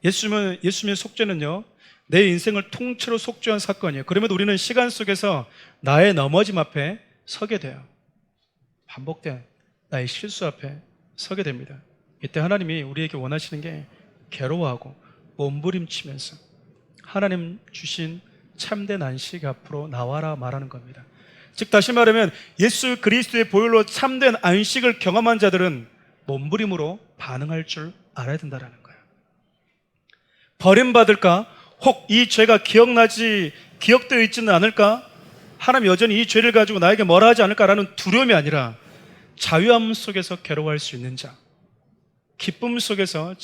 [SPEAKER 1] 예수님의 속죄는요, 내 인생을 통째로 속죄한 사건이에요. 그러면 우리는 시간 속에서 나의 넘어짐 앞에 서게 돼요. 반복된 나의 실수 앞에 서게 됩니다. 이때 하나님이 우리에게 원하시는 게 괴로워하고 몸부림치면서 하나님 주신 참된 안식 앞으로 나와라 말하는 겁니다. 즉 다시 말하면 예수 그리스도의 보혈로 참된 안식을 경험한 자들은 몸부림으로 반응할 줄 알아야 된다는 거예요. 버림받을까? 혹 이 죄가 기억되어 있지는 않을까? 하나님 여전히 이 죄를 가지고 나에게 뭐라 하지 않을까라는 두려움이 아니라 자유함 속에서 괴로워할 수 있는 자, 기쁨 속에서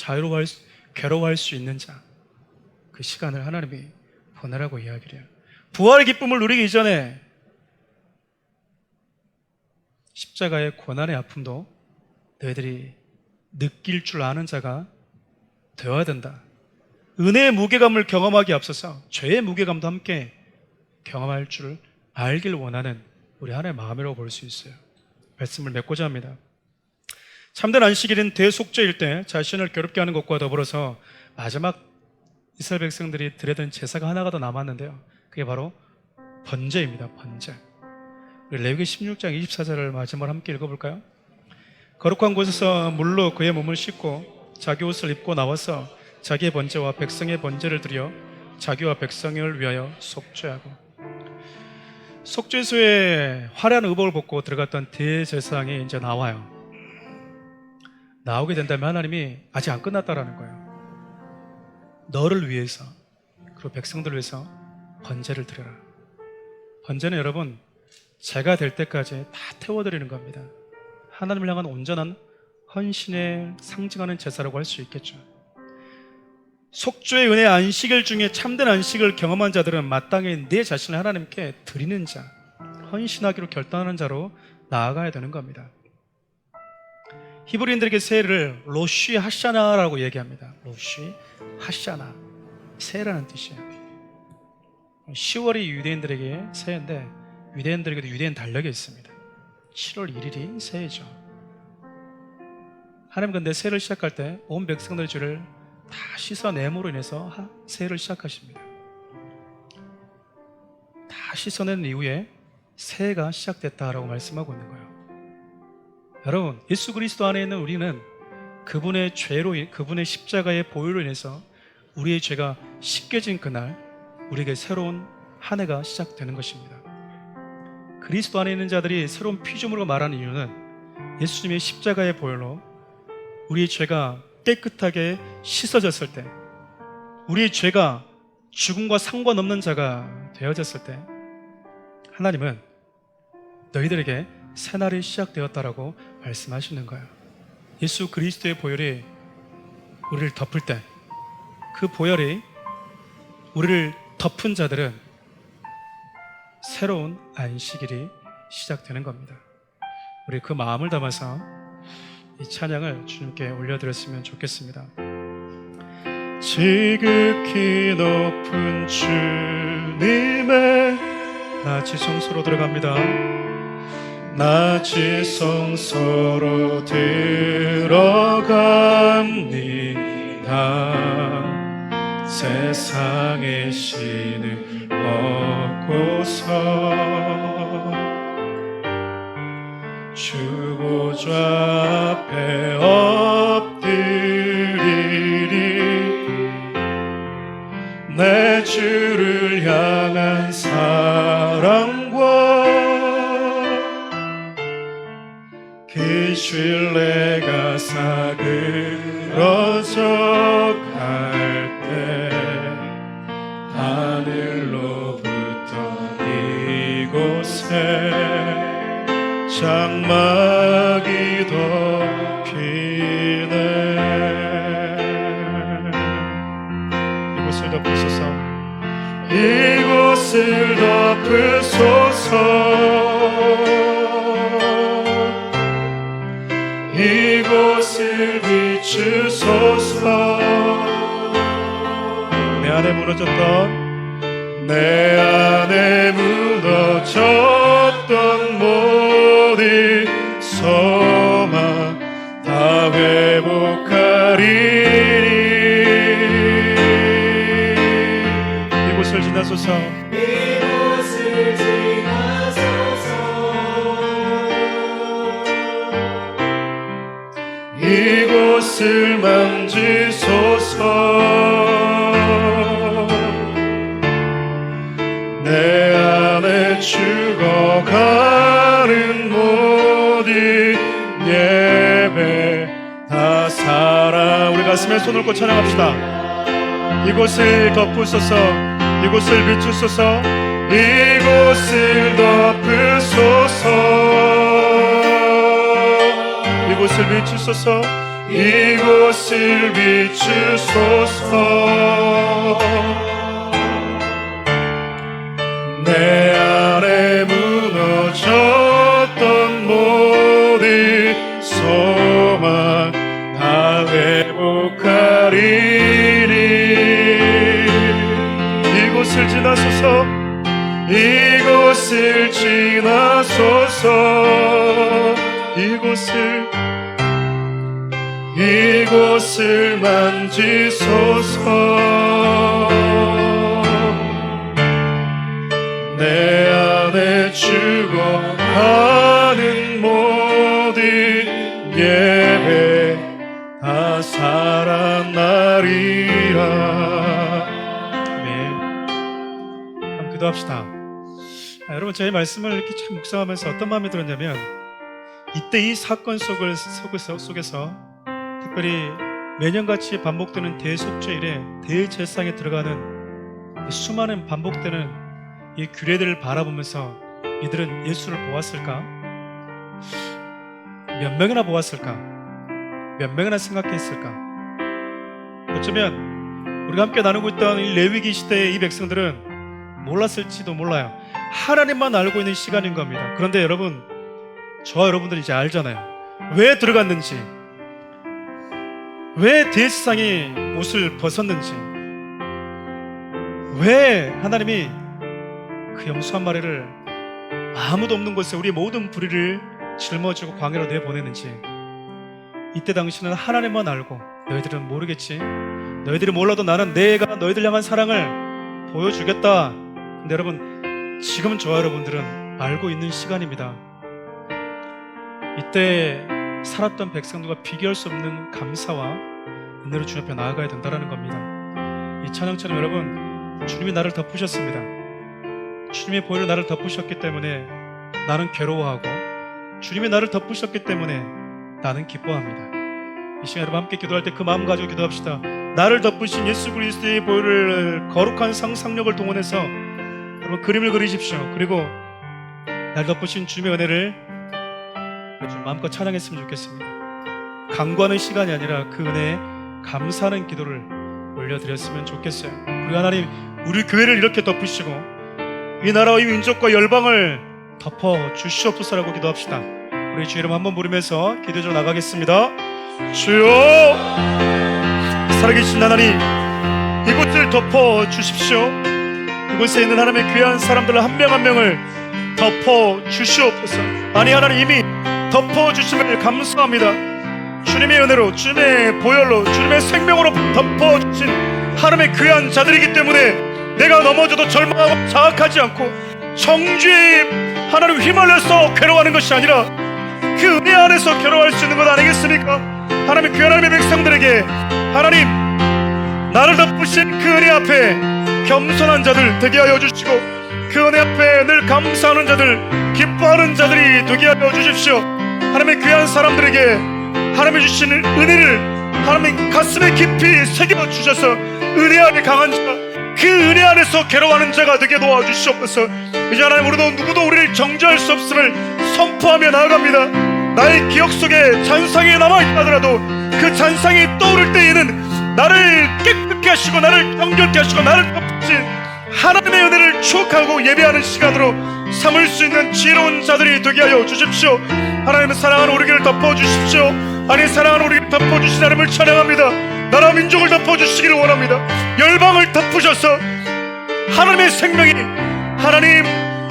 [SPEAKER 1] 괴로워할 수 있는 자, 그 시간을 하나님이 보내라고 이야기를 해요. 부활의 기쁨을 누리기 이전에 십자가의 고난의 아픔도 너희들이 느낄 줄 아는 자가 되어야 된다. 은혜의 무게감을 경험하기 앞서서 죄의 무게감도 함께 경험할 줄 알길 원하는 우리 하나의 마음이라고 볼 수 있어요. 말씀을 맺고자 합니다. 참된 안식일인 대속죄일 때 자신을 괴롭게 하는 것과 더불어서 마지막 이스라엘 백성들이 드려야 되는 제사가 하나가 더 남았는데요. 그게 바로 번제입니다. 번제. 우리 레위기 16장 24절을 마지막으로 함께 읽어볼까요? 거룩한 곳에서 물로 그의 몸을 씻고 자기 옷을 입고 나와서 자기의 번제와 백성의 번제를 드려 자기와 백성을 위하여 속죄하고. 속죄소에 화려한 의복을 벗고 들어갔던 대제사장이 이제 나와요. 나오게 된다면 하나님이 아직 안 끝났다라는 거예요. 너를 위해서 그리고 백성들을 위해서 번제를 드려라. 번제는 여러분 제가 될 때까지 다 태워드리는 겁니다. 하나님을 향한 온전한 헌신에 상징하는 제사라고 할 수 있겠죠. 속죄의 은혜 안식일 중에 참된 안식을 경험한 자들은 마땅히 내 자신을 하나님께 드리는 자, 헌신하기로 결단하는 자로 나아가야 되는 겁니다. 히브리인들에게 새해를 로쉬 하샤나라고 얘기합니다. 로쉬 하샤나, 새해라는 뜻이에요. 10월이 유대인들에게 새해인데 유대인들에게도 유대인 달력이 있습니다. 7월 1일이 새해죠. 하나님 근데 새해를 시작할 때 온 백성들의 죄를 다 씻어냄으로 인해서 새해를 시작하십니다. 다 씻어낸 이후에 새해가 시작됐다라고 말씀하고 있는 거예요. 여러분, 예수 그리스도 안에 있는 우리는 그분의 죄로, 그분의 십자가의 보혈로 인해서 우리의 죄가 씻겨진 그날 우리에게 새로운 한 해가 시작되는 것입니다. 그리스도 안에 있는 자들이 새로운 피조물로 말하는 이유는 예수님의 십자가의 보혈로 우리의 죄가 깨끗하게 씻어졌을 때, 우리의 죄가 죽음과 상관없는 자가 되어졌을 때 하나님은 너희들에게 새날이 시작되었다라고 말씀하시는 거예요. 예수 그리스도의 보혈이 우리를 덮을 때, 그 보혈이 우리를 덮은 자들은 새로운 안식일이 시작되는 겁니다. 우리 그 마음을 담아서 이 찬양을 주님께 올려드렸으면 좋겠습니다. 지극히 높은 주님의 나치 성소로 들어갑니다. 나치 성소로 들어갑니다. 세상의 신을 벗고서 주 보좌 앞에 엎드리리. 내 주를 향한 사랑과 그 신뢰가 사그러져 갈 때 하늘로부터 이곳에 장막이 덮이네. 이곳을 덮으소서. 이곳을 덮으소서. 이곳을 비추소서. 내 안에 무너졌던, 내 안에 무너졌던 모든 소망 다 회복하리니. 이곳을 지나소서.
[SPEAKER 2] 이곳을 지나소서.
[SPEAKER 1] 이곳을 만지소서. 내 안에 죽어가는 모든 예배 다 살아. 우리 가슴에 손을 꽂고 찬양합시다. 이곳을 덮으소서. 이곳을 비추소서. 이곳을 덮으소서. 이곳을 비추소서. 이곳을 비추소서. 내 안에 무너졌던
[SPEAKER 2] 이곳을 지나소서 이곳을 만지소서 내 안에 죽어가는 모든 예배 다 살아나리라.
[SPEAKER 1] 아멘. 한번 기도합시다. 여러분, 제 말씀을 이렇게 참 묵상하면서 어떤 마음이 들었냐면, 이때 이 사건 속에서 특별히 매년같이 반복되는 대속죄일에 대제사장에 들어가는 수많은 반복되는 이 규례들을 바라보면서 이들은 예수를 보았을까? 몇 명이나 보았을까? 몇 명이나 생각했을까? 어쩌면 우리가 함께 나누고 있던 이 레위기 시대의 이 백성들은 몰랐을지도 몰라요. 하나님만 알고 있는 시간인 겁니다. 그런데 여러분, 저와 여러분들이 이제 알잖아요. 왜 들어갔는지, 왜 대제사장이 옷을 벗었는지, 왜 하나님이 그 염소 한 마리를 아무도 없는 곳에 우리 모든 불의를 짊어지고 광야로 내보내는지, 이때 당시는 하나님만 알고, 너희들은 모르겠지, 너희들이 몰라도 나는 내가 너희들 향한 사랑을 보여주겠다. 근데 여러분, 지금 저와 여러분들은 알고 있는 시간입니다. 이때 살았던 백성들과 비교할 수 없는 감사와 은혜로 주님 앞에 나아가야 된다는 겁니다. 이 찬양처럼 여러분, 주님이 나를 덮으셨습니다. 주님의 보혈로 나를 덮으셨기 때문에 나는 괴로워하고, 주님이 나를 덮으셨기 때문에 나는 기뻐합니다. 이 시간 여러분 함께 기도할 때 그 마음 가지고 기도합시다. 나를 덮으신 예수 그리스도의 보혈을 거룩한 상상력을 동원해서 여러분 그림을 그리십시오. 그리고 나를 덮으신 주님의 은혜를 좀 마음껏 찬양했으면 좋겠습니다. 간구하는 시간이 아니라 그 은혜에 감사하는 기도를 올려드렸으면 좋겠어요. 우리 하나님, 우리 교회를 이렇게 덮으시고 이 나라와 이 민족과 열방을 덮어 주시옵소서라고 기도합시다. 우리 주 이름 한번 부르면서 기도로 나가겠습니다.
[SPEAKER 2] 주여, 살아계신 하나님, 이곳을 덮어 주십시오. 이곳에 있는 하나님의 귀한 사람들 한 명 한 명을 덮어 주시옵소서. 아니, 하나님 이미 덮어 주심을 감사합니다. 주님의 은혜로, 주님의 보혈로, 주님의 생명으로 덮어 주신 하나님의 귀한 자들이기 때문에 내가 넘어져도 절망하고 자학하지 않고 정죄에 하나님 휘말려서 괴로워하는 것이 아니라 그 은혜 안에서 괴로워할 수 있는 것 아니겠습니까? 하나님의 귀한 하나님의 백성들에게 하나님 나를 덮으신 그 은혜 앞에 겸손한 자들 되게 하여 주시고, 그 은혜 앞에 늘 감사하는 자들, 기뻐하는 자들이 되게 하여 주십시오. 하나님의 귀한 사람들에게 하나님이 주시는 은혜를 하나님 가슴에 깊이 새겨 주셔서 은혜 안에 강한 자, 그 은혜 안에서 괴로워하는 자가 되게 도와주시옵소서. 이제 하나님, 우리도 누구도 우리를 정죄할 수 없음을 선포하며 나아갑니다. 나의 기억 속에 잔상이 남아있다 하더라도 그 잔상이 떠오를 때에는 나를 깨끗게 하시고 나를 정결케 하시고 나를 덮으신 하나님의 은혜를 추억하고 예배하는 시간으로 삼을 수 있는 지혜로운 자들이 되게 하여 주십시오. 하나님은 사랑하는 우리를 덮어주십시오. 아니, 사랑하는 우리를 덮어주신 하나님을 찬양합니다. 나라 민족을 덮어주시기를 원합니다. 열방을 덮으셔서 하나님의 생명이 하나님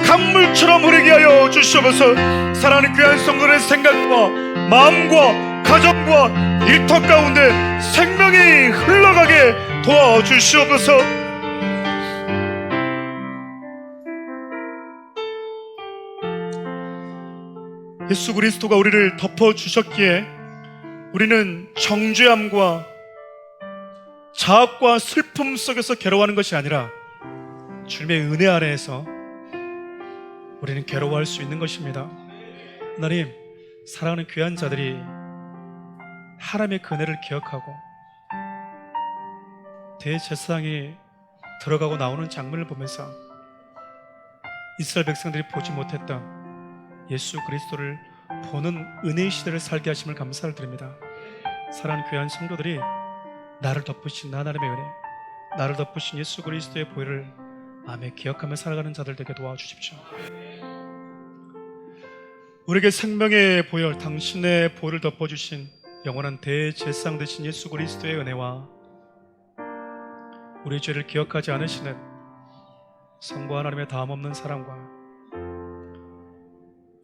[SPEAKER 2] 강물처럼 흐르게 하여 주시옵소서. 사랑하는 귀한 성도의 생각과 마음과 가정과 일터 가운데 생명이 흘러가게 도와주시옵소서. 예수 그리스도가 우리를 덮어주셨기에 우리는 정죄함과 자학과 슬픔 속에서 괴로워하는 것이 아니라 주님의 은혜 아래에서 우리는 괴로워할 수 있는 것입니다. 하나님, 사랑하는 귀한 자들이 하나님의 그 은혜를 기억하고 대제사장이 들어가고 나오는 장면을 보면서 이스라엘 백성들이 보지 못했던 예수 그리스도를 보는 은혜의 시대를 살게 하심을 감사를 드립니다. 사랑하는 귀한 성도들이 나를 덮으신 하나님의 은혜, 나를 덮으신 예수 그리스도의 보혈을 마음에 기억하며 살아가는 자들 되게 도와주십시오. 우리에게 생명의 보혈, 당신의 보혈을 덮어주신 영원한 대제사장 되신 예수 그리스도의 은혜와 우리 죄를 기억하지 않으시는
[SPEAKER 1] 성부 하나님의 다함없는 사랑과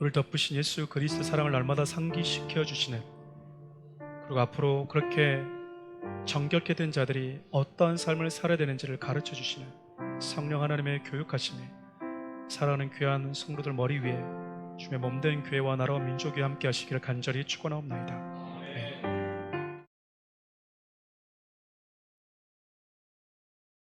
[SPEAKER 1] 우리를 덮으신 예수 그리스도 사랑을 날마다 상기시켜 주시는, 그리고 앞으로 그렇게 정결케 된 자들이 어떠한 삶을 살아야 되는지를 가르쳐 주시는 성령 하나님의 교육하심이 사랑하는 귀한 성도들 머리 위에 주의 몸된 교회와 나라와 민족이 함께 하시기를 간절히 축원하옵나이다.